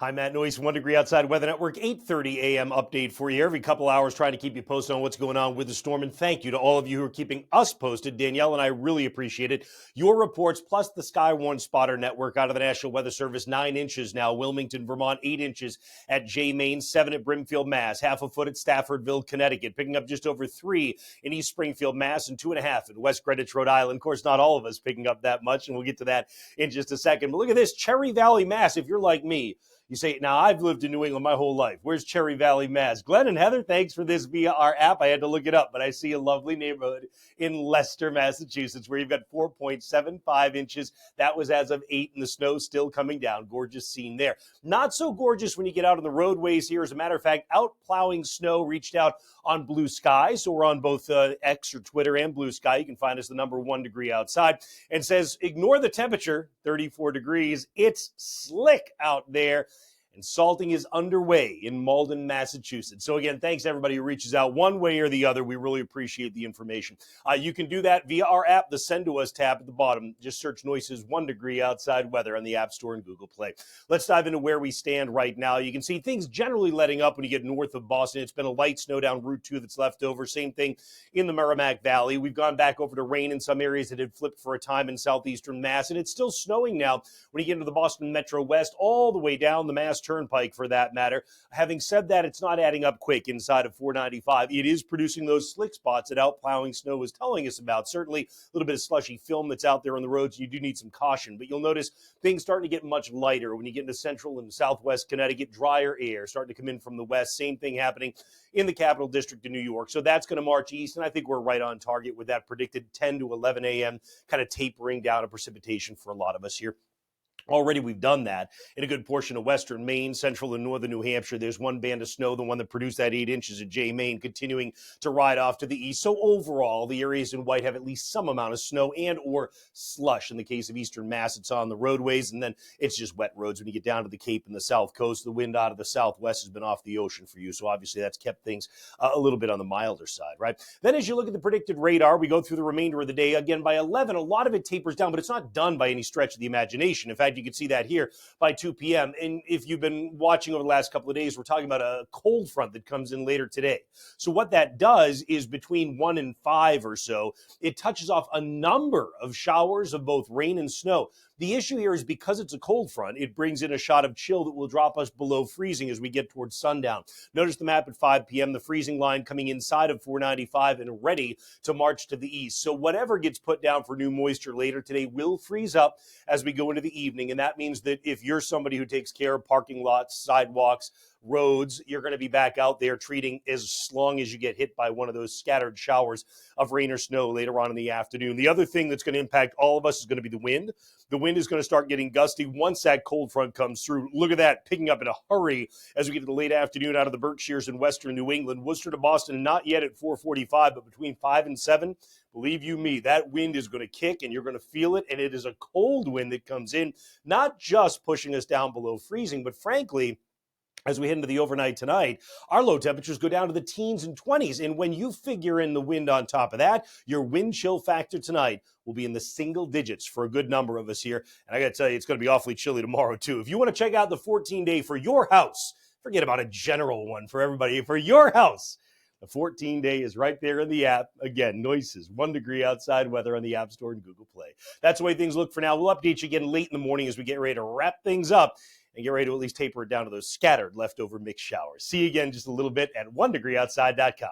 Hi, Matt Noyes, 1 degree outside Weather Network, 8:30 a.m. update for you. Every couple hours trying to keep you posted on what's going on with the storm. And thank you to all of you who are keeping us posted. Danielle and I really appreciate it. Your reports plus the Sky One Spotter Network out of the National Weather Service, 9 inches now. Wilmington, Vermont, 8 inches at J. Main, 7 at Brimfield, Mass. Half a foot at Staffordville, Connecticut. Picking up just over 3 in East Springfield, Mass. And 2.5 in West Greenwich, Rhode Island. Of course, not all of us picking up that much. And we'll get to that in just a second. But look at this, Cherry Valley, Mass. If you're like me, you say, now I've lived in New England my whole life. Where's Cherry Valley, Mass? Glenn and Heather, thanks for this via our app. I had to look it up, but I see a lovely neighborhood in Leicester, Massachusetts, where you've got 4.75 inches. That was as of 8, and the snow still coming down. Gorgeous scene there. Not so gorgeous when you get out on the roadways here. As a matter of fact, out plowing snow reached out on Blue Sky. So we're on both X or Twitter and Blue Sky. You can find us the number 1 degree outside, and says, ignore the temperature, 34 degrees. It's slick out there. And salting is underway in Malden, Massachusetts. So again, thanks everybody who reaches out one way or the other. We really appreciate the information. You can do that via our app, the Send to Us tab at the bottom. Just search Noyce's 1 degree outside weather on the App Store and Google Play. Let's dive into where we stand right now. You can see things generally letting up when you get north of Boston. It's been a light snow down Route 2 that's left over. Same thing in the Merrimack Valley. We've gone back over to rain in some areas that had flipped for a time in southeastern Mass. And it's still snowing now when you get into the Boston Metro West, all the way down the Mass Turnpike for that matter. Having said that, it's not adding up quick inside of 495. It is producing those slick spots that out plowing snow was telling us about. Certainly a little bit of slushy film that's out there on the roads. You do need some caution, but you'll notice things starting to get much lighter when you get into central and southwest Connecticut. Drier air starting to come in from the west. Same thing happening in the Capital District of New York. So that's going to march east, and I think we're right on target with that predicted 10 to 11 a.m. kind of tapering down of precipitation for a lot of us here. Already we've done that in a good portion of western Maine, central and northern New Hampshire. There's one band of snow, the one that produced that 8 inches at J. Main, continuing to ride off to the east. So overall, the areas in white have at least some amount of snow and or slush. In the case of eastern Mass, it's on the roadways, and then it's just wet roads when you get down to the Cape and the South Coast. The wind out of the southwest has been off the ocean for you, so obviously that's kept things a little bit on the milder side, right? Then as you look at the predicted radar, we go through the remainder of the day. Again, by 11, a lot of it tapers down, but it's not done by any stretch of the imagination. In fact, you can see that here by 2 p.m. And if you've been watching over the last couple of days, we're talking about a cold front that comes in later today. So what that does is between 1 and 5 or so, it touches off a number of showers of both rain and snow. The issue here is because it's a cold front, it brings in a shot of chill that will drop us below freezing as we get towards sundown. Notice the map at 5 p.m., the freezing line coming inside of 495 and ready to march to the east. So whatever gets put down for new moisture later today will freeze up as we go into the evening. And that means that if you're somebody who takes care of parking lots, sidewalks, roads, you're going to be back out there treating as long as you get hit by one of those scattered showers of rain or snow later on in the afternoon. The other thing that's going to impact all of us is going to be the wind. The wind is going to start getting gusty once that cold front comes through. Look at that, picking up in a hurry as we get to the late afternoon out of the Berkshires and western New England. Worcester to Boston, not yet at 445, but between 5 and 7. Believe you me, that wind is going to kick and you're going to feel it. And it is a cold wind that comes in, not just pushing us down below freezing, but frankly, as we head into the overnight tonight, our low temperatures go down to the teens and 20s. And when you figure in the wind on top of that, your wind chill factor tonight will be in the single digits for a good number of us here. And I got to tell you, it's going to be awfully chilly tomorrow, too. If you want to check out the 14-day for your house, forget about a general one for everybody, for your house, the 14-day is right there in the app. Again, Noyce's 1 degree outside weather on the App Store and Google Play. That's the way things look for now. We'll update you again late in the morning as we get ready to wrap things up and get ready to at least taper it down to those scattered leftover mixed showers. See you again just a little bit at 1degreeoutside.com.